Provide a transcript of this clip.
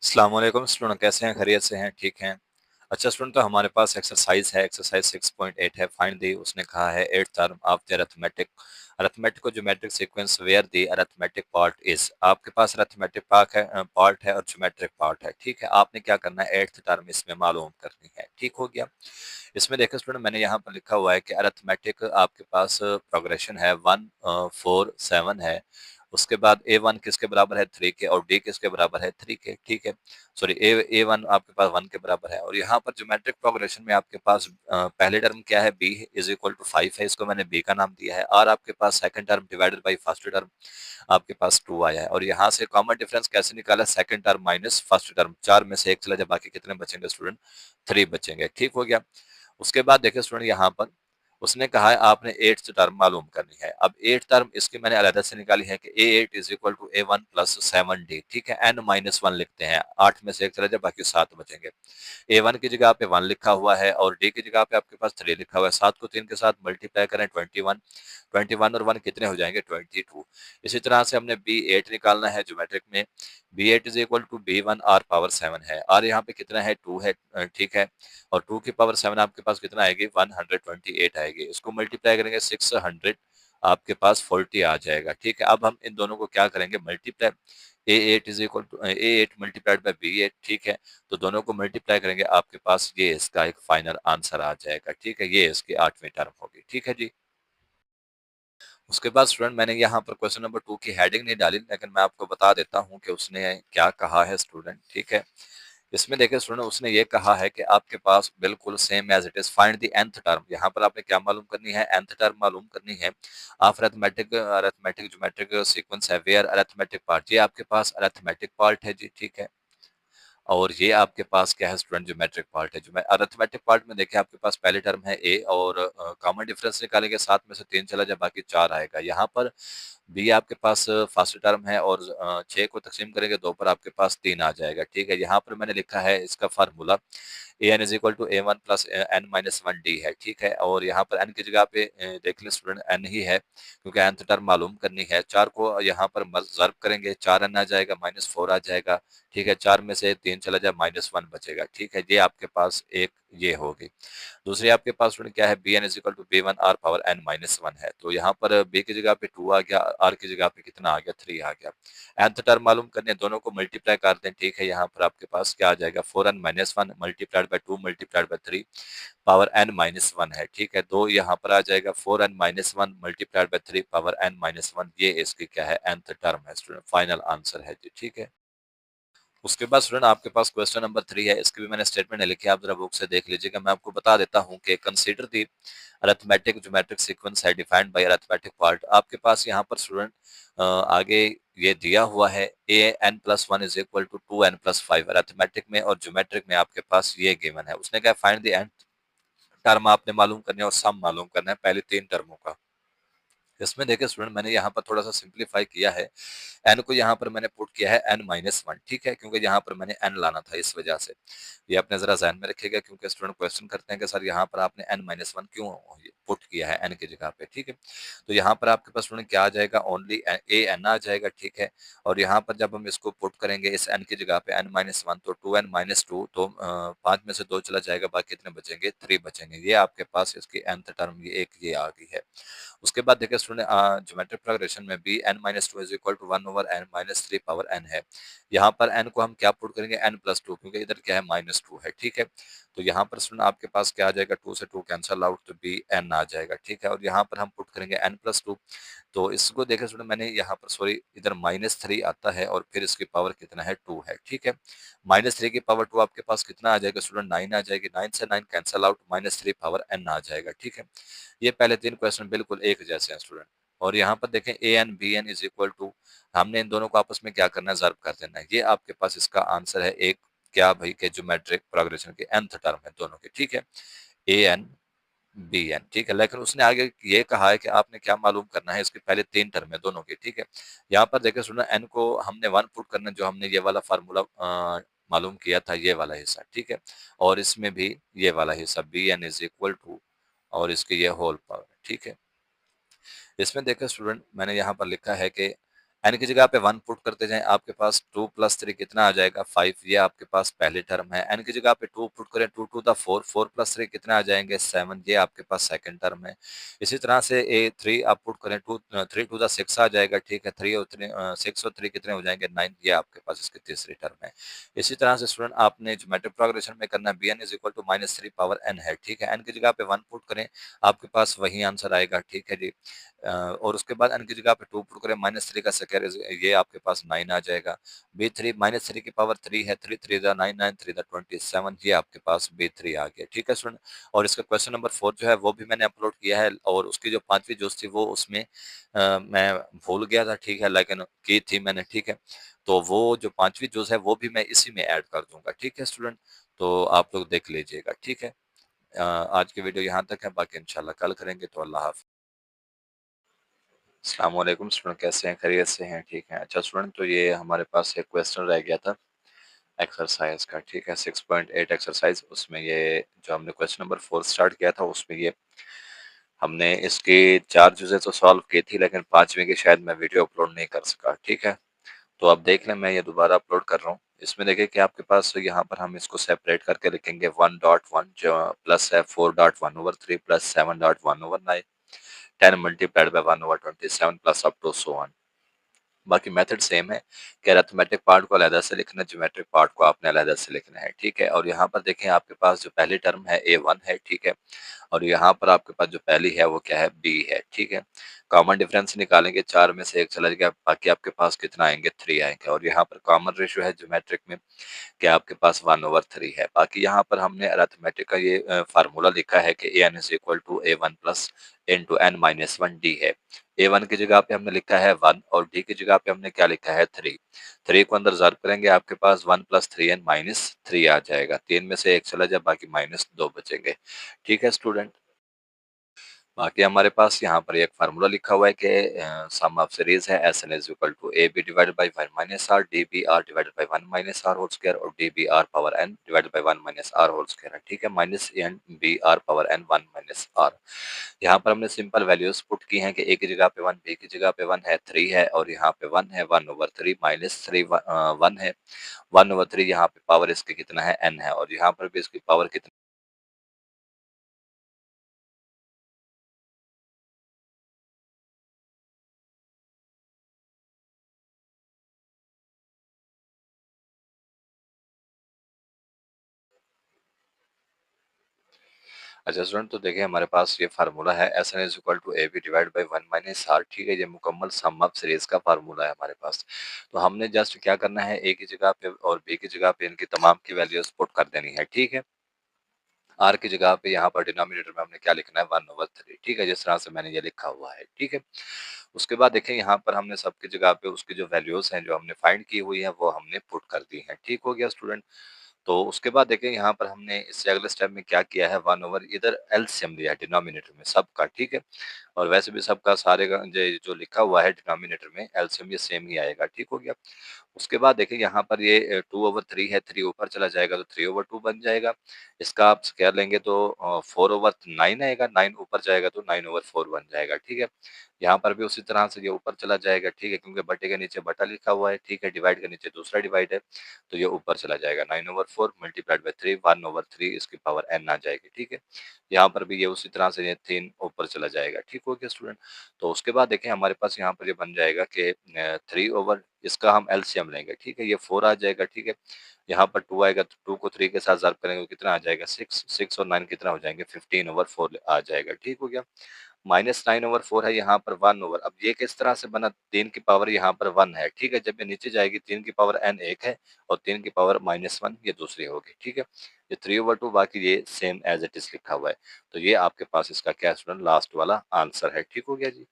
अस्सलाम वालेकुम स्टूडेंट, कैसे हैं? खैरियत से हैं? ठीक हैं? अच्छा स्टूडेंट, तो हमारे पास एक्सरसाइज है, एक्सरसाइज 6.8 है। फाइंड दी, उसने कहा है at term of the arithmetic arithmetic और geometric sequence where the arithmetic part is. आपके पास अरिथमेटिक पार्ट है और ज्योमेट्रिक पार्ट है। ठीक है, आपने क्या करना है, एट्थ टर्म इसमें मालूम करनी है। ठीक हो गया। इसमें देखिए स्टूडेंट, मैंने यहाँ पर लिखा हुआ है कि अरिथमेटिक आपके पास प्रोग्रेशन है 1 4 7 है। उसके बाद A1 किसके बराबर है 3 के, और D किसके बराबर है 3 के। ठीक है, सॉरी A1 आपके पास 1 के बराबर है। और यहाँ पर ज्योमेट्रिक प्रोग्रेशन में आपके पास पहले टर्म क्या है, B इज इक्वल टू 5 है, इसको मैंने B का नाम दिया है। और आपके पास second term divided by first term आपके पास 2 आया है। और यहाँ से कॉमन डिफरेंस कैसे निकाला, second term minus first term, 4 में से 1 चला जाए, बाकी कितने बचेंगे स्टूडेंट, 3 बचेंगे। ठीक हो गया। उसके बाद देखिए स्टूडेंट, यहाँ पर उसने कहा है आपने एट्थ टर्म मालूम करनी है। अब एट टर्म इसकी मैंने अलग से निकाली है कि A8 is equal to A1 plus 7D। ठीक है, n-1 लिखते हैं, 8 में से 1 चला जाए, बाकी 7 बचेंगे। A1 की जगह पे 1 लिखा हुआ है और D की जगह पे आपके पास 3 लिखा हुआ है। 7 को 3 के साथ मल्टीप्लाई करें 21, 21 और 1 कितने हो जाएंगे 22। इसी तरह से हमने B8 निकालना है ज्योमेट्रिक में। B8 is equal to B1 R power 7 है, और यहाँ पे कितना है 2 है। ठीक है, और 2 की पावर 7 आपके पास कितना आएगी 128 आएगी। इसको मल्टीप्लाई करेंगे 600, आपके पास 40 आ जाएगा। ठीक है, अब हम इन दोनों को क्या करेंगे, multiply. A8 is equal to A8 multiplied by B8। ठीक है, तो दोनों को मल्टीप्लाई करेंगे, आपके पास ये इसका एक फाइनल आंसर आ जाएगा। ठीक है, ये इसकी 8वीं टर्म होगी। ठीक है जी। उसके बाद स्टूडेंट, मैंने यहाँ पर क्वेश्चन नंबर 2 की हेडिंग नहीं डाली, लेकिन मैं आपको बता देता हूँ कि उसने क्या कहा है स्टूडेंट। ठीक है, इसमें देखिए स्टूडेंट, उसने ये कहा है कि आपके पास बिल्कुल same as it is find the nth term. यहाँ पर आपने क्या मालूम करनी है, nth टर्म मालूम करनी है of arithmetic arithmetic geometric sequence है वेयर अरिथमेटिक पार्ट। ये आपके पास अरिथमेटिक पार्ट है जी। ठीक है, और ये आपके पास क्या है स्टूडेंट, ज्योमेट्रिक पार्ट है। जो अरिथमेटिक पार्ट में देखिए आपके पास पहले टर्म है A, और कॉमन डिफरेंस निकालेंगे, 7 में से 3 चला जाए, बाकी 4 आएगा। यहाँ पर B आपके पास फर्स्ट टर्म है, और 6 को तकसीम करेंगे 2 पर, आपके पास 3 आ जाएगा। ठीक है, यहाँ पर मैंने लिखा है इसका formula an is equal to A1 plus n-1d है। ठीक है, और यहाँ पर n की जगह पे देख लें स्टूडेंट n ही है, क्योंकि nth टर्म मालूम करनी है। 4 को यहाँ पर ज़र्ब करेंगे, 4n आ जाएगा, -4 आ जाएगा। ठीक है, 4 में से 3 चला जाए, -1 बचेगा। ठीक है, ये आपके पास एक ये होगी। दूसरी आपके पास स्टूडेंट क्या है, Bn is equal to B1 R power n-1 है। तो यहाँ पर B की जगह पे 2 आ गया, R की जगह पे कितना आ गया 3 आ गया। nth टर्म मालूम करने, दोनों को मल्टीप्लाई कर दें। ठीक है, यहाँ पर आपके पास क्या आ जाएगा, 4n-1 multiplied by 2 multiplied by 3 power n-1 है। ठीक है, 2 यहाँ पर आ जाएगा, 4n-1 multiplied by 3 power n-1, ये इसकी क्या है, nth टर्म है स्टूडेंट, फाइनल आंसर है जी। ठीक है, उसके बाद स्टूडेंट आपके पास क्वेश्चन नंबर 3 है, इसकी भी मैंने स्टेटमेंट लिखी है, आप जरा बुक से देख लीजिएगा। मैं आपको बता देता हूँ कि कंसीडर दी अरिथमेटिक ज्योमेट्रिक सीक्वेंस है डिफाइंड बाय अरिथमेटिक पार्ट। आपके पास यहाँ पर स्टूडेंट आगे ये दिया हुआ है an+1 is equal to 2n+5। Arithmetic में और ज्योमेट्रिक में आपके पास ये गिवन है। उसने क्या, फाइंड द n टर्म आपने मालूम करना है और सम मालूम करना है पहले 3 टर्मों का। इसमें देखिए स्टूडेंट, मैंने यहाँ पर थोड़ा सा सिंप्लीफाई किया है। n को यहाँ पर मैंने पुट किया है n-1। ठीक है, क्योंकि यहाँ पर मैंने n लाना था, इस वजह से। ये अपने जरा ज़हन में रखिएगा, क्योंकि स्टूडेंट क्वेश्चन करते हैं कि सर यहाँ पर आपने n-1 क्यों पुट किया है n की जगह पे। ठीक है, तो यहाँ पर आपके पास स्टूडेंट क्या आ जाएगा, ओनली an आ जाएगा। ठीक है, और यहाँ पर जब हम इसको पुट करेंगे इस n की जगह पे n-1, तो 2n-2, तो 5 में से 2 चला जाएगा, बाकी कितने बचेंगे, 3 बचेंगे। ये आपके पास इसकी nth टर्म ये एक ये आ गई है। उसके बाद देखिए स्टूडेंट, ज्योमेट्रिक प्रोग्रेशन में भी n-2 is equal to 1/n-3 power n है। यहाँ पर n को हम क्या पुट करेंगे, n+2, क्योंकि इधर क्या है, -2 है। ठीक है, तो यहाँ पर स्टूडेंट आपके पास क्या आ जाएगा, 2 से 2 कैंसल आउट, तो बी n आ जाएगा। ठीक है, और यहाँ पर हम पुट करेंगे n+2, तो इसको देखिए स्टूडेंट, मैंने यहाँ पर सॉरी इधर -3 आता है, और फिर इसकी पावर कितना है, 2 है। ठीक है, -3 की पावर 2 आपके पास कितना आ जाएगा स्टूडेंट, 9 आ जाएगी। 9 से 9 कैंसल आउट, -3 पावर n आ जाएगा। ठीक है, ये पहले 3 क्वेश्चन बिल्कुल एक जैसे हैं स्टूडेंट। और यहाँ पर देखें an bn is equal to, हमने इन दोनों को आपस में क्या करना है, ज़र्ब कर देना है। ये आपके पास इसका आंसर है एक, क्या भाई, के ज्योमेट्रिक प्रोग्रेशन की nth टर्म है दोनों की। ठीक है, an bn। ठीक है, लेकिन उसने आगे ये कहा है कि आपने क्या मालूम करना है, इसके पहले 3 टर्म है दोनों की। ठीक है, यहाँ पर देखिए स्टूडेंट, n को हमने 1 पुट करना है, जो हमने ये वाला फार्मूला मालूम किया था, ये वाला हिस्सा। ठीक है, और इसमें भी ये वाला हिस्सा bn इज इक्वल टू, और इसकी ये होल पावर। ठीक है, इसमें देखिए स्टूडेंट, मैंने यहाँ पर लिखा है कि एन की जगह पे 1 पुट करते जाएं, आपके पास 2 प्लस 3 कितना आ जाएगा 5, ये आपके पास पहली टर्म है। एन की जगह पे 2 पुट करें, 2 टू द 4, 4 प्लस 3 कितना आ जाएंगे 7, ये आपके पास सेकंड टर्म है। इसी तरह से ए 3 आप पुट करें, 3 टू द 6 आ जाएगा, ठीक है। 3 और 3 6 और 3 कितने हो जाएंगे 9, ये आपके पास इसकी तीसरी टर्म है। इसी तरह से स्टूडेंट आपने ज्योमेट्रिक प्रोग्रेशन में करना bn is equal to -3 power n है, ठीक है। एन की जगह पे 1 पुट करें, आपके पास वही आंसर आएगा, ठीक है जी। और उसके बाद n की जगह पे 2 पुट करें, -3 का स्क्वायर ये आपके पास 9 आ जाएगा। b3 -3 की पावर 3 है, 3 3 दा 9, 9 3 दा 27, ये आपके पास b3 आ गया, ठीक है स्टूडेंट। और इसका क्वेश्चन नंबर 4 जो है वो भी मैंने अपलोड किया है, और उसकी जो 5वीं जोश थी वो उसमें मैं भूल गया था, ठीक है, लेकिन की थी मैंने, ठीक है। तो वो जो 5वीं जोश है वो भी मैं इसी में ऐड कर दूंगा, ठीक है स्टूडेंट। तो आप लोग देख लीजिएगा, ठीक है। आज की वीडियो यहाँ तक है, बाकी इंशाल्लाह कल करेंगे। तो अल्लाह हाफ़िज़। अस्सलाम वालेकुम स्टूडेंट, कैसे हैं, खैरियत से हैं, ठीक हैं। अच्छा स्टूडेंट, तो ये हमारे पास एक क्वेश्चन रह गया था एक्सरसाइज का, ठीक है, 6.8 एक्सरसाइज। उसमें ये जो हमने क्वेश्चन नंबर 4 स्टार्ट किया था उसमें ये हमने इसके 4 चीजें तो सॉल्व की थी, लेकिन 5वीं की शायद मैं वीडियो अपलोड नहीं कर सका, ठीक है। तो आप देख लें, मैं ये दोबारा अपलोड कर रहा हूँ। इसमें देखिए कि आपके पास यहाँ पर हम इसको सेपरेट करके लिखेंगे 1.1 जो प्लस है 4.1/3 plus 7.1/9, 10 multiplied by 1/27 plus up to so on. बाकी मेथड सेम है कि अरिथमेटिक पार्ट को अलग से लिखना है, ज्योमेट्रिक पार्ट को आपने अलग से लिखना है, ठीक है। और यहाँ पर देखें आपके पास जो पहली टर्म है a1 है, ठीक है। और यहाँ पर आपके पास जो पहली है वो क्या है b है, ठीक है। कॉमन डिफरेंस निकालेंगे, 4 में से 1 चला गया, बाकी आपके पास कितना आएंगे 3 आएंगे। और यहाँ पर कॉमन रेशियो है ज्योमेट्रिक में कि आपके पास 1/3 है। बाकी यहाँ पर हमने अरिथमेटिक का ये फार्मूला लिखा है कि an is equal to a1 plus into n minus 1 d है। a1 की जगह पे हमने लिखा है 1 और d की जगह पे हमने क्या लिखा है 3। 3 को अंदर ज़र्ब करेंगे, आपके पास 1 प्लस 3n माइनस 3 आ जाएगा। 3 में से 1 चला जाए, बाकी -2 बचेंगे, ठीक है स्टूडेंट। बाकी हमारे पास यहाँ पर एक फार्मूला लिखा हुआ है कि सम ऑफ सीरीज है S N is equal to A B divided by 1 minus R D B R divided by 1 minus R whole square और D B R power N divided by 1 minus R whole square है, ठीक है। Minus N B R power N 1 minus R. यहाँ पर हमने simple values put की हैं कि ए की जगह पे 1, बी की जगह पे 1 है, 3 है, और यहाँ पे 1 है, 1/3 माइनस 3 1 है, 1/3 यहाँ पे पावर इसके कितना है n है, और यहाँ पर भी इसकी पावर कितना। अच्छा स्टूडेंट, तो देखिए हमारे पास ये फार्मूला है S N is equal to A B divide by 1 minus R, ठीक है। ये मुकम्मल सम ऑफ सीरीज का फार्मूला है हमारे पास। तो हमने जस्ट क्या करना है, ए की जगह पे और बी की जगह पे इनकी तमाम की वैल्यूज पुट कर देनी है, ठीक है। आर की जगह पे यहाँ पर डिनोमिनेटर में हमने क्या लिखना है 1/3, ठीक है, जिस तरह से मैंने ये लिखा हुआ है, ठीक है। उसके बाद देखें यहाँ पर हमने सबकी जगह पे उसकी जो वैल्यूज हैं जो हमने फाइंड की हुई है वो हमने पुट कर दी है, ठीक हो गया स्टूडेंट। तो उसके बाद देखें यहाँ पर हमने इससे अगले स्टेप में क्या किया है, 1 ओवर इधर एलसीएम लिया है डिनोमिनेटर में सबका, ठीक है। और वैसे भी सबका सारे का जो लिखा हुआ है डिनोमिनेटर में एलसीएम ये सेम ही आएगा, ठीक हो गया। उसके बाद देखिए यहाँ पर ये 2/3 है, 3 ऊपर चला जाएगा तो 3/2 बन जाएगा। इसका आप स्क्वायर लेंगे तो 4/9 आएगा, 9 ऊपर जाएगा तो 9/4 बन जाएगा, ठीक है। यहाँ पर भी उसी तरह से ये ऊपर चला जाएगा, ठीक है, क्योंकि बटे के नीचे बटा लिखा हुआ है, ठीक है, डिवाइड के नीचे दूसरा डिवाइड है, तो ये ऊपर चला जाएगा। 9/4 मल्टीप्लाइड बाई 3 1/3 इसकी पावर n आ जाएगी, ठीक है। यहाँ पर भी ये उसी तरह से ये 3 ऊपर चला जाएगा, ठीक हो गया स्टूडेंट। तो उसके बाद देखें हमारे पास यहाँ पर ये बन जाएगा कि 3 ओवर इसका हम एलसीएम लेंगे, ठीक है, ये 4 आ जाएगा, ठीक है। यहाँ पर 2 आएगा तो 2 को 3 के साथ ज़र्ब करेंगे तो कितना आ जाएगा 6, 6 और 9 कितना हो जाएंगे 15/4 आ जाएगा, ठीक हो गया। -9/4 है, यहाँ पर 1 ओवर, अब ये किस तरह से बना, 3 की पावर यहाँ पर 1 है, ठीक है। जब ये नीचे जाएगी 3 की पावर n एक है और 3 की पावर -1 ये दूसरी होगी, ठीक है। ये 3/2 बाकी ये सेम एज इट इज लिखा हुआ है। तो ये आपके पास इसका क्या स्टूडेंट लास्ट वाला आंसर है, ठीक हो गया जी।